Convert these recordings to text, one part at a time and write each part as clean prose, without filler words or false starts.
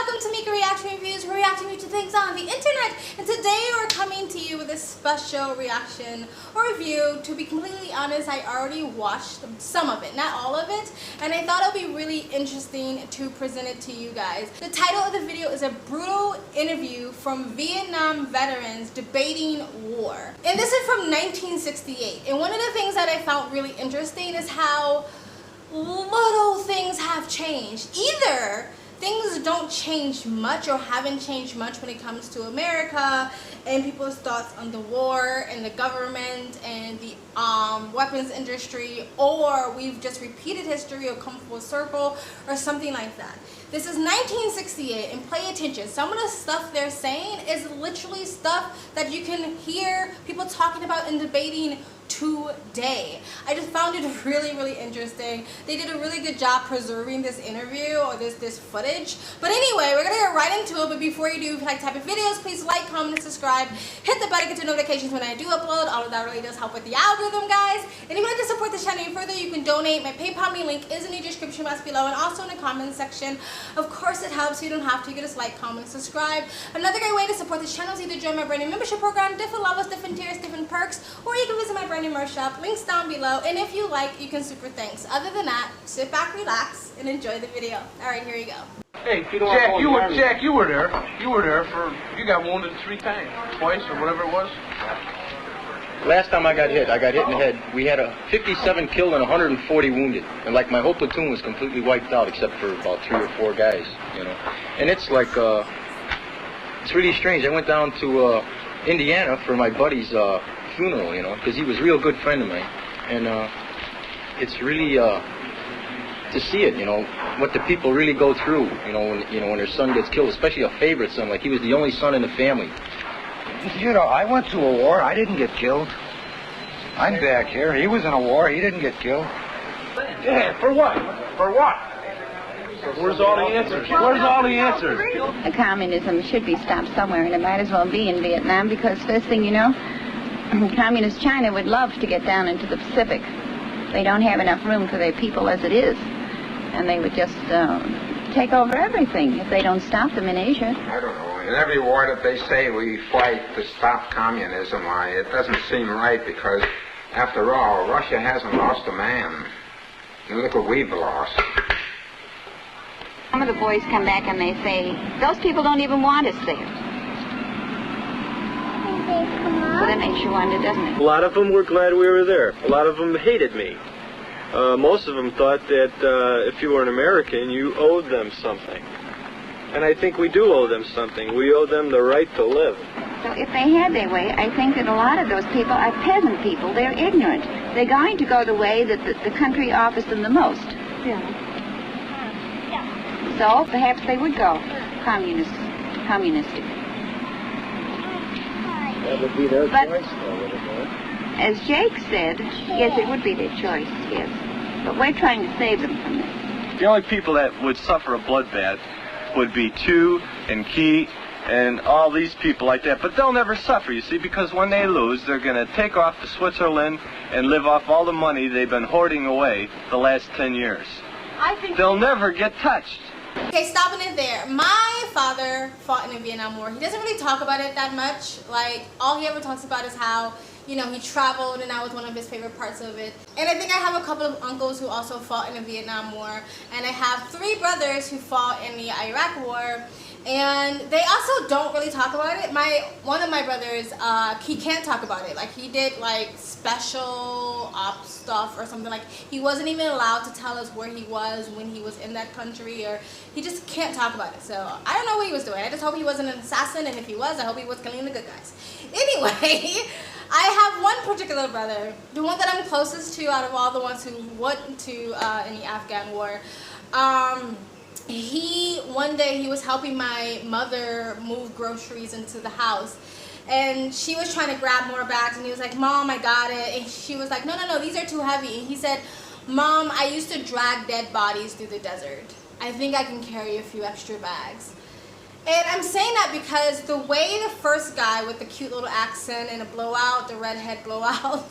welcome to Mika Reaction Reviews. We're reacting to things on the internet, and today we're coming to you with a special reaction or review. To be completely honest, I already watched some of it, not all of it, and I thought it would be really interesting to present it to you guys. The title of the video is a brutal interview from Vietnam veterans debating war, and this is from 1968. And one of the things that I found really interesting is how little things have changed. Either things don't change much or haven't changed much when it comes to America and people's thoughts on the war and the government and the weapons industry, or we've just repeated history or come full circle or something like that. This is 1968, and pay attention. Some of the stuff they're saying is literally stuff that you can hear people talking about and debating today. I just found it really, really interesting. They did a really good job preserving this interview or this footage. But anyway, we're gonna get right into it. But before you do, if you like type of videos, please like, comment, and subscribe. Hit the bell to get notifications when I do upload. All of that really does help with the algorithm, guys. And if you'd like to support this channel even further, you can donate. My PayPal link is in the description box below and also in the comment section. Of course, it helps. You don't have to. You can just like, comment, subscribe. Another great way to support this channel is either join my brand new membership program, different levels, different tiers, different perks, or you can visit my brand new merch shop. Links down below. And if you like, you can super thanks. Other than that, sit back, relax, and enjoy the video. All right, here you go. Hey, Jack, you were there. You got wounded 3 times, twice or whatever it was. Last time I got hit in the head. We had a 57 killed and 140 wounded, and like my whole platoon was completely wiped out except for about 3 or 4 guys, you know. And it's like it's really strange. I went down to Indiana for my buddy's funeral, you know, because he was a real good friend of mine, and it's really to see it, you know, what the people really go through, you know, when their son gets killed, especially a favorite son, like he was the only son in the family. You know, I went to a war. I didn't get killed. I'm back here. He was in a war. He didn't get killed. Yeah, for what? For what? Where's all the answers? Where's all the answers? The communism should be stopped somewhere, and it might as well be in Vietnam, because first thing you know, communist China would love to get down into the Pacific. They don't have enough room for their people as it is, and they would just take over everything if they don't stop them in Asia. I don't know. In every war that they say we fight to stop communism, it doesn't seem right, because after all, Russia hasn't lost a man. And look what we've lost. Some of the boys come back and they say, those people don't even want us there. So that makes you wonder, doesn't it? A lot of them were glad we were there. A lot of them hated me. Most of them thought that if you were an American, you owed them something. And I think we do owe them something. We owe them the right to live. So if they had their way, I think that a lot of those people are peasant people. They're ignorant. They're going to go the way that the country offers them the most. Yeah. So perhaps they would go communistic. That would be their But, choice, though, would it not? as Jake said, yes, it would be their choice, yes. But we're trying to save them from this. The only people that would suffer a bloodbath would be Chu and Key and all these people like that. But they'll never suffer, you see, because when they lose, they're going to take off to Switzerland and live off all the money they've been hoarding away the last 10 years. They'll never get touched. Okay, stopping it there. My father fought in the Vietnam War. He doesn't really talk about it that much. Like, all he ever talks about is how, you know, he traveled, and that was one of his favorite parts of it. And I think I have a couple of uncles who also fought in the Vietnam War. And I have 3 brothers who fought in the Iraq War. And they also don't really talk about it. One of my brothers, he can't talk about it. Like, he did like special ops stuff or something. Like, he wasn't even allowed to tell us where he was when he was in that country, or he just can't talk about it. So I don't know what he was doing. I just hope he wasn't an assassin, and if he was, I hope he was killing the good guys. Anyway, I have one particular brother, the one that I'm closest to out of all the ones who went to in the Afghan war. One day he was helping my mother move groceries into the house, and she was trying to grab more bags, and he was like, "Mom, I got it." And she was like, no, these are too heavy. And he said, "Mom, I used to drag dead bodies through the desert. I think I can carry a few extra bags." And I'm saying that because the way the first guy with the cute little accent and a blowout, the redhead blowout,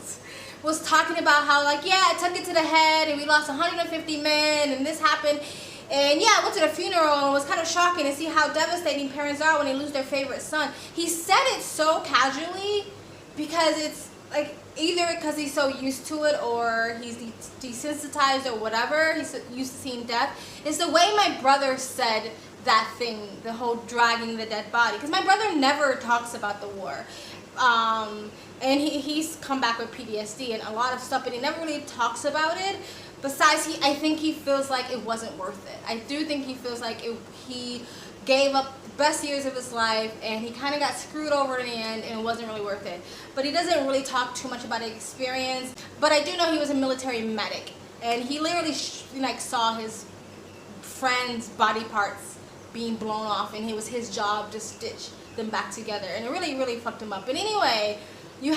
was talking about how, like, yeah, I took it to the head and we lost 150 men and this happened. And yeah, I went to the funeral and it was kind of shocking to see how devastating parents are when they lose their favorite son. He said it so casually because it's like either because he's so used to it or he's desensitized or whatever, he's used to seeing death. It's the way my brother said that thing, the whole dragging the dead body. Because my brother never talks about the war. And he's come back with PTSD and a lot of stuff, but he never really talks about it. Besides, I think he feels like it wasn't worth it. I do think he feels like he gave up the best years of his life and he kind of got screwed over in the end and it wasn't really worth it. But he doesn't really talk too much about the experience. But I do know he was a military medic and he literally saw his friends' body parts being blown off and it was his job to stitch them back together, and it really, really fucked him up. But anyway, we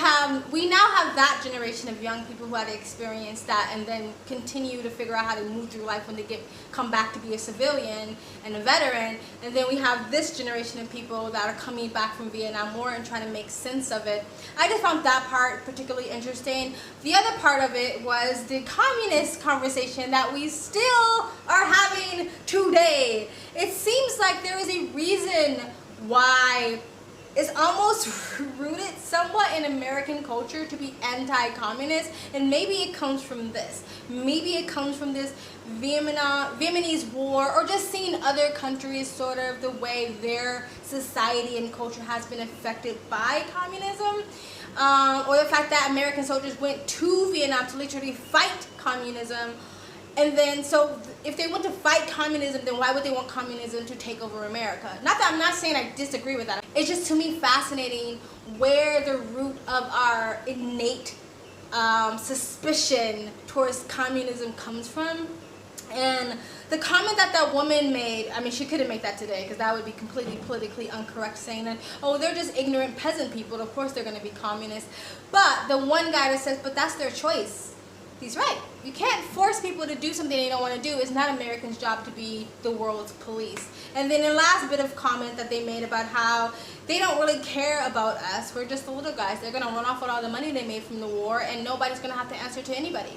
now have that generation of young people who had to experience that and then continue to figure out how to move through life when they come back to be a civilian and a veteran. And then we have this generation of people that are coming back from Vietnam War and trying to make sense of it. I just found that part particularly interesting. The other part of it was the communist conversation that we still are having today. It seems like there is a reason why it's almost rooted somewhat in American culture to be anti-communist, and maybe it comes from this. Maybe it comes from this Vietnamese war, or just seeing other countries sort of the way their society and culture has been affected by communism, or the fact that American soldiers went to Vietnam to literally fight communism. And then, so if they want to fight communism, then why would they want communism to take over America? Not that I'm not saying I disagree with that. It's just to me fascinating where the root of our innate suspicion towards communism comes from. And the comment that woman made, I mean, she couldn't make that today because that would be completely politically incorrect, saying that, oh, they're just ignorant peasant people. Of course they're going to be communist. But the one guy that says, but that's their choice. He's right. You can't force people to do something they don't want to do. It's not Americans' job to be the world's police. And then the last bit of comment that they made about how they don't really care about us. We're just the little guys. They're going to run off with all the money they made from the war, and nobody's going to have to answer to anybody.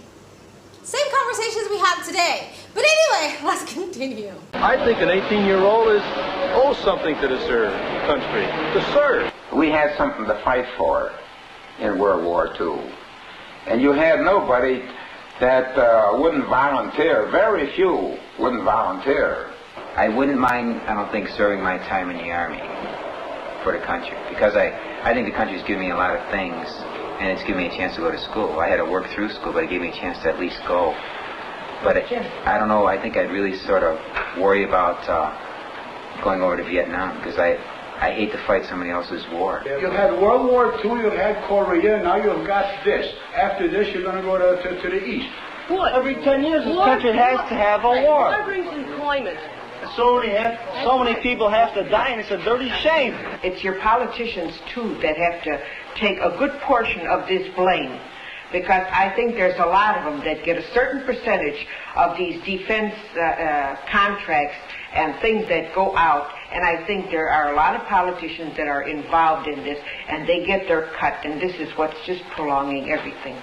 Same conversations we have today. But anyway, let's continue. I think an 18-year-old owes something to this country, to serve. We had something to fight for in World War II. And you had nobody that wouldn't volunteer. Very few wouldn't volunteer. I wouldn't mind, I don't think, serving my time in the Army for the country, because I think the country's given me a lot of things, and it's given me a chance to go to school. I had to work through school, but it gave me a chance to at least go. But I don't know, I think I'd really sort of worry about going over to Vietnam, because I hate to fight somebody else's war. You had World War II, you had Korea, now you've got this. After this, you're going to go to the East. What? Every 10 years, this country has to have a war. What brings employment? So many people have to die, and it's a dirty shame. It's your politicians, too, that have to take a good portion of this blame. Because I think there's a lot of them that get a certain percentage of these defense contracts and things that go out. And I think there are a lot of politicians that are involved in this, and they get their cut, and this is what's just prolonging everything.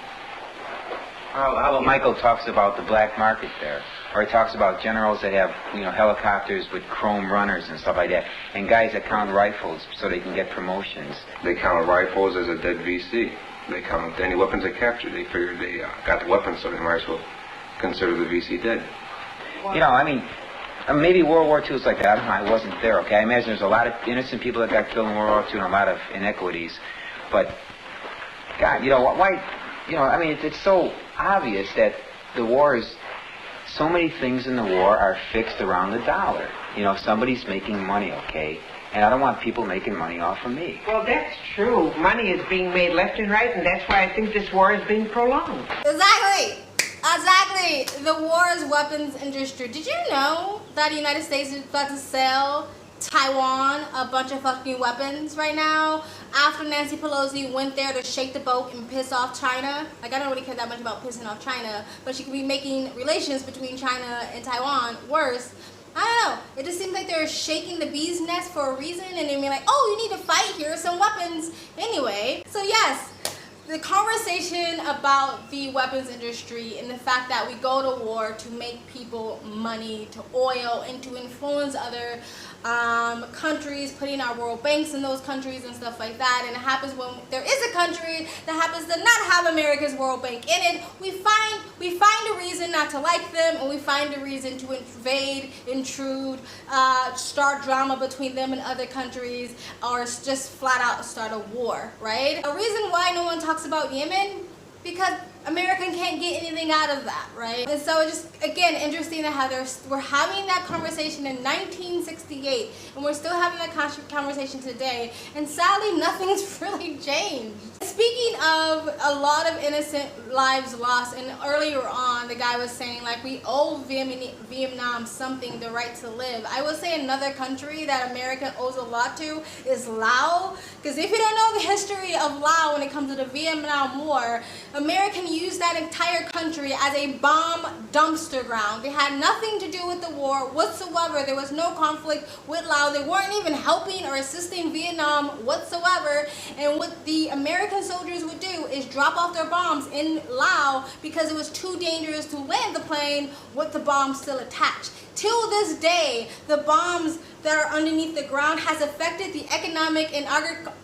How about Michael talks about the black market there, or he talks about generals that have, helicopters with chrome runners and stuff like that, and guys that count rifles so they can get promotions. They count rifles as a dead VC. They count any weapons they captured. They figured they got the weapons, so they might as well consider the VC dead. Maybe World War II is like that. I don't know. I wasn't there, okay? I imagine there's a lot of innocent people that got killed in World War II and a lot of inequities. But, God, why... it's so obvious that the war is... So many things in the war are fixed around the dollar. Somebody's making money, okay? And I don't want people making money off of me. Well, that's true. Money is being made left and right, and that's why I think this war is being prolonged. Exactly. The war's weapons industry. Did you know that the United States is about to sell Taiwan a bunch of fucking weapons right now? After Nancy Pelosi went there to shake the boat and piss off China. I don't really care that much about pissing off China, but she could be making relations between China and Taiwan worse. I don't know. It just seems like they're shaking the bee's nest for a reason, and they're like, oh, you need to fight. Here are some weapons. Anyway, so yes, the conversation about the weapons industry and the fact that we go to war to make people money, to oil, and to influence other countries, putting our world banks in those countries and stuff like that. And it happens when there is a country that happens to not have America's World Bank in it. We find a reason not to like them, and we find a reason to invade, intrude, start drama between them and other countries, or just flat out start a war, right? A reason why no one talks about Yemen, because America can't get anything out of that, right? And so it's just, again, interesting that how we're having that conversation in 1968, and we're still having that conversation today, and sadly, nothing's really changed. Speaking of a lot of innocent lives lost, and earlier on, the guy was saying, like, we owe Vietnam something, the right to live. I will say another country that America owes a lot to is Laos, because if you don't know the history of Laos when it comes to the Vietnam War, America used that entire country as a bomb dumpster ground. They had nothing to do with the war whatsoever. There was no conflict with Laos. They weren't even helping or assisting Vietnam whatsoever. And what the American soldiers would do is drop off their bombs in Laos because it was too dangerous to land the plane with the bombs still attached. Till this day, the bombs that are underneath the ground has affected the economic and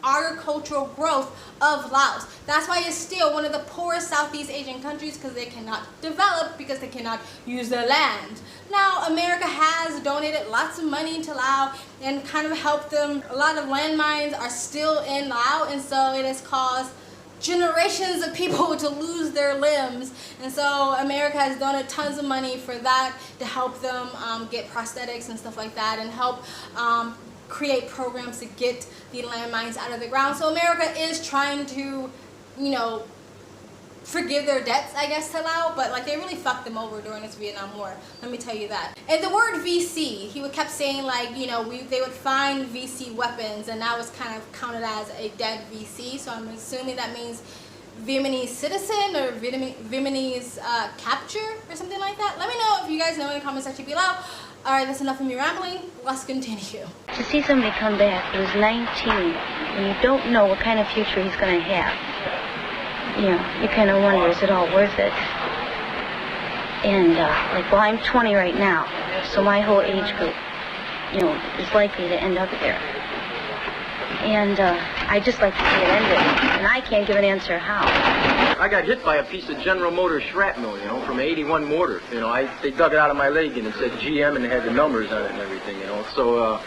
agricultural growth of Laos. That's why it's still one of the poorest Southeast Asian countries, because they cannot develop, because they cannot use their land. Now, America has donated lots of money to Laos and kind of helped them. A lot of landmines are still in Laos, and so it has caused generations of people to lose their limbs, and so America has donated tons of money for that to help them get prosthetics and stuff like that, and help create programs to get the landmines out of the ground. So America is trying to, you know, forgive their debts, I guess, to Laos, but like they really fucked them over during this Vietnam War. Let me tell you that. And the word VC, he would kept saying, like, you know, they would find VC weapons, and that was kind of counted as a dead VC. So I'm assuming that means Vietnamese citizen or Vietnamese capture or something like that. Let me know if you guys know in the comment section below. All right, that's enough of me rambling. Let's continue. To see somebody come back who's 19 and you don't know what kind of future he's going to have, you know, you kind of wonder, is it all worth it? And, like, well, I'm 20 right now, so my whole age group, you know, is likely to end up there. And I'd just like to see it ended, and I can't give an answer how. I got hit by a piece of General Motors shrapnel, you know, from an 81 mortar. You know, they dug it out of my leg, and it said GM, and it had the numbers on it and everything, you know. So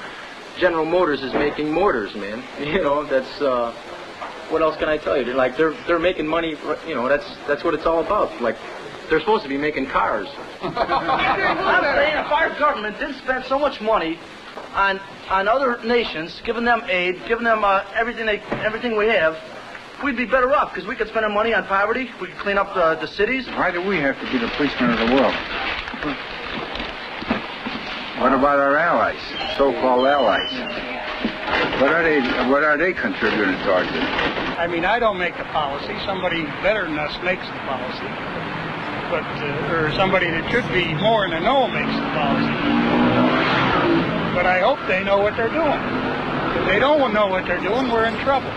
General Motors is making mortars, man. You know, that's... what else can I tell you? They're making money. You know, that's what it's all about. Like, they're supposed to be making cars. If our government didn't spend so much money on other nations, giving them aid, giving them everything we have, we'd be better off, because we could spend our money on poverty. We could clean up the cities. Why do we have to be the policemen of the world? What about our allies, so-called allies? What are they contributing towards it? I mean, I don't make the policy. Somebody better than us makes the policy. But, or somebody that should be more in the know makes the policy. But I hope they know what they're doing. If they don't know what they're doing, we're in trouble.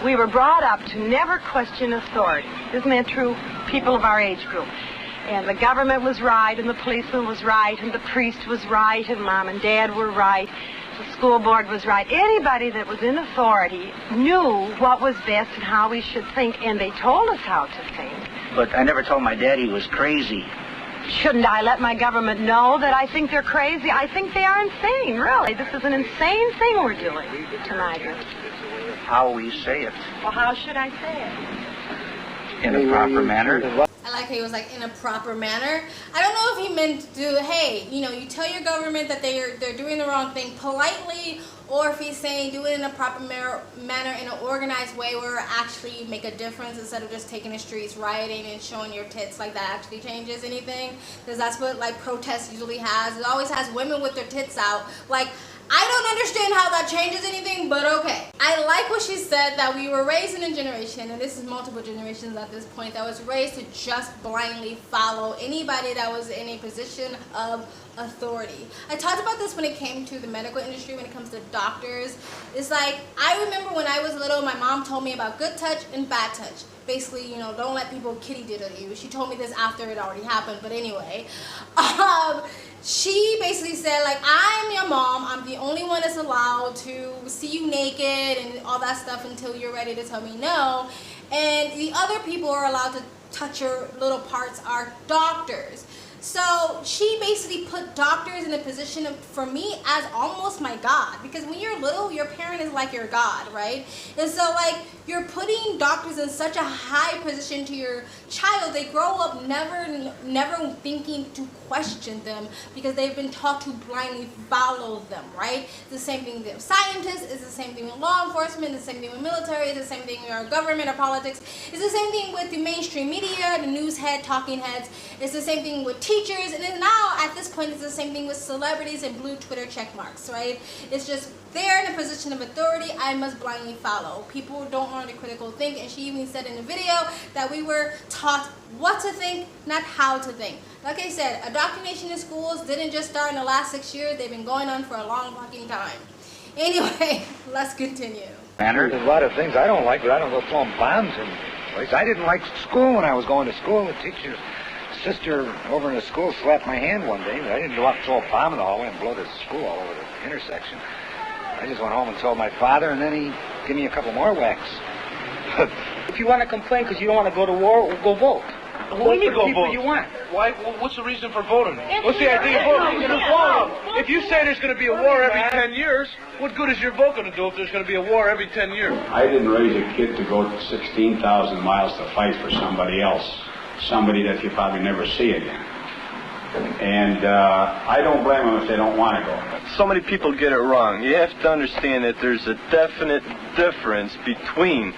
We were brought up to never question authority. Isn't that true? People of our age group. And the government was right, and the policeman was right, and the priest was right, and mom and dad were right. The school board was right. Anybody that was in authority knew what was best and how we should think, and they told us how to think. But I never told my dad he was crazy. Shouldn't I let my government know that I think they're crazy? I think they are insane, really. This is an insane thing we're doing tonight. How will you say it? Well, how should I say it? In a proper manner. I like how he was like, in a proper manner. I don't know if he meant to do, hey, you know, you tell your government that they're doing the wrong thing politely, or if he's saying do it in a proper manner, in an organized way where it actually make a difference instead of just taking the streets, rioting and showing your tits, like that actually changes anything. Because that's what like protest usually has. It always has women with their tits out. Like, I don't understand how that changes anything, but okay. I like what she said, that we were raised in a generation, and this is multiple generations at this point, that was raised to just blindly follow anybody that was in a position of authority. I talked about this when it came to the medical industry, when it comes to doctors. It's like, I remember when I was little, my mom told me about good touch and bad touch. Basically, you know, don't let people kitty diddle you. She told me this after it already happened, but anyway. She basically said, like, I'm your mom, I'm the only one that's allowed to see you naked and all that stuff until you're ready to tell me no. And the other people are allowed to touch your little parts are doctors. So she basically put doctors in a position of, for me, as almost my God. Because when you're little, your parent is like your God, right? And so, like, you're putting doctors in such a high position to your child. They grow up never thinking to question them because they've been taught to blindly follow them, right? It's the same thing with scientists. It's the same thing with law enforcement. It's the same thing with military. It's the same thing with our government or politics. It's the same thing with the mainstream media, the news head, talking heads. It's the same thing with teachers, and then now at this point it's the same thing with celebrities and blue Twitter check marks, right? It's just they're in a position of authority, I must blindly follow. People don't learn to critical think, and she even said in the video that we were taught what to think, not how to think. Like I said, indoctrination in schools didn't just start in the last 6 years, they've been going on for a long fucking time. Anyway, let's continue. There's a lot of things I don't like, but I don't go throwing bombs in place. I didn't like school when I was going to school. The teacher's sister over in the school slapped my hand one day, but I didn't go out and throw a bomb in the hallway and blow the school all over the intersection. I just went home and told my father, and then he gave me a couple more whacks. If you want to complain because you don't want to go to war, go vote. What do you mean go vote? You want. Why? What's the reason for voting? What's the idea of voting? If you say there's going to be a war every 10 years, what good is your vote going to do if there's going to be a war every 10 years? I didn't raise a kid to go 16,000 miles to fight for somebody else, somebody that you probably never see again. And I don't blame them if they don't want to go. So many people get it wrong. You have to understand that there's a definite difference between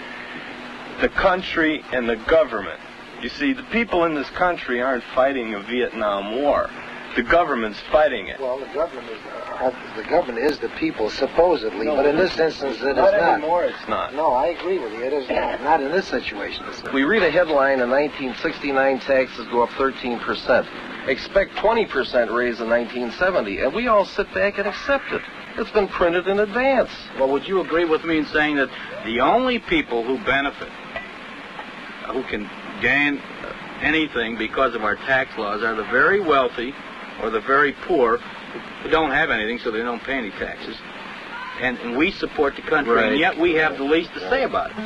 the country and the government. You see, the people in this country aren't fighting a Vietnam War. The government's fighting it. Well, the government is the people, supposedly, no, but in this instance it is not. Not anymore, it's not. No, I agree with you. It is not in this situation. We read a headline in 1969, taxes go up 13%. Expect 20% raise in 1970, and we all sit back and accept it. It's been printed in advance. Well, would you agree with me in saying that the only people who benefit, who can gain anything because of our tax laws, are the very wealthy or the very poor who don't have anything, so they don't pay any taxes. And we support the country, right, and yet we have the least to say about it.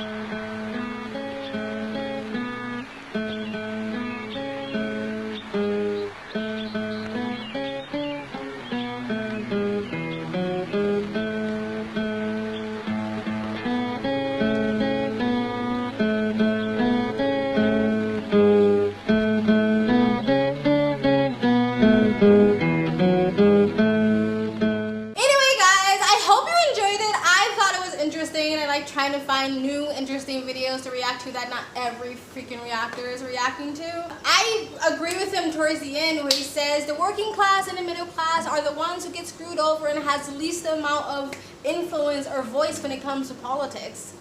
Trying to find new interesting videos to react to that not every freaking reactor is reacting to. I agree with him towards the end where he says the working class and the middle class are the ones who get screwed over and has the least amount of influence or voice when it comes to politics.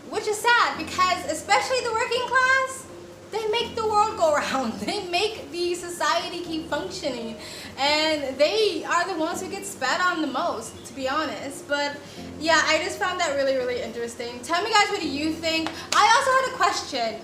Which is sad because especially the working class, they make the world go round. They make the society keep functioning. And they are the ones who get spat on the most, to be honest. But yeah, I just found that really, really interesting. Tell me guys, what do you think? I also had a question.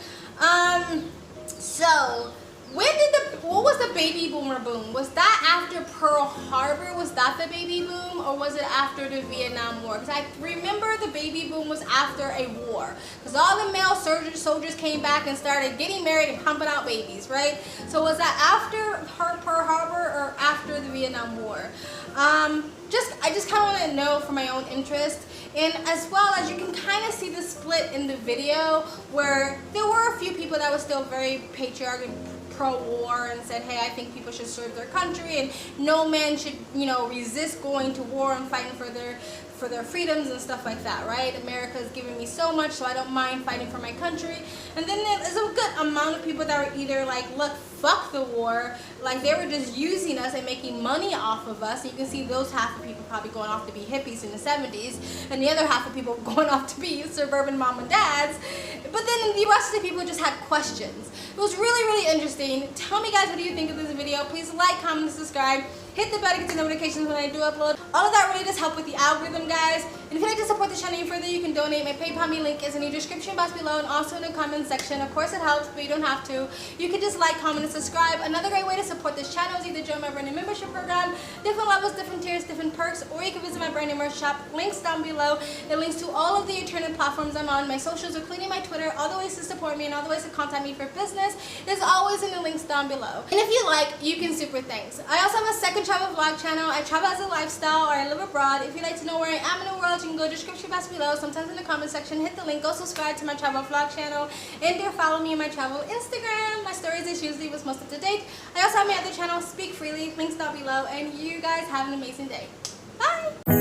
So, what was the baby boomer boom? Was that after Pearl Harbor? Was that the baby boom? Or was it after the Vietnam War? Because I remember the baby boom was after a war. Because all the male soldiers came back and started getting married and pumping out babies, right? So was that after Pearl Harbor or after the Vietnam War? I just kind of want to know for my own interest. And as well as you can kind of see the split in the video where there were a few people that were still very patriarchal, pro-war, and said, hey, I think people should serve their country and no man should, you know, resist going to war and fighting for their freedoms and stuff like that, right? America's given me so much, so I don't mind fighting for my country. And then there's a good amount of people that are either like, look, fuck the war, like they were just using us and making money off of us. And you can see those half of people probably going off to be hippies in the 70s, and the other half of people going off to be suburban mom and dads. But then the rest of the people just had questions. It was really, really interesting. Tell me guys, what do you think of this video? Please like, comment, and subscribe. Hit the bell to get the notifications when I do upload. All of that really does help with the algorithm, guys. And if you'd like to support the channel even further, you can donate. My PayPal me link is in the description box below and also in the comment section. Of course it helps, but you don't have to. You can just like, comment, and subscribe. Another great way to support this channel is either join my brand new membership program, different levels, different tiers, different perks, or you can visit my brand new merch shop. Links down below. It links to all of the internet platforms I'm on, my socials, including my Twitter. All the ways to support me and all the ways to contact me for business is always in the links down below. And if you like, you can super thanks. I also have a second travel vlog channel. I travel as a lifestyle, or I live abroad. If you'd like to know where I am in the world, you can go to the description box below. Sometimes in the comment section, hit the link. Go subscribe to my travel vlog channel, and there follow me on my travel Instagram. My stories is usually what's most up to date. I also have my other channel, Speak Freely. Links down below. And you guys have an amazing day. Bye.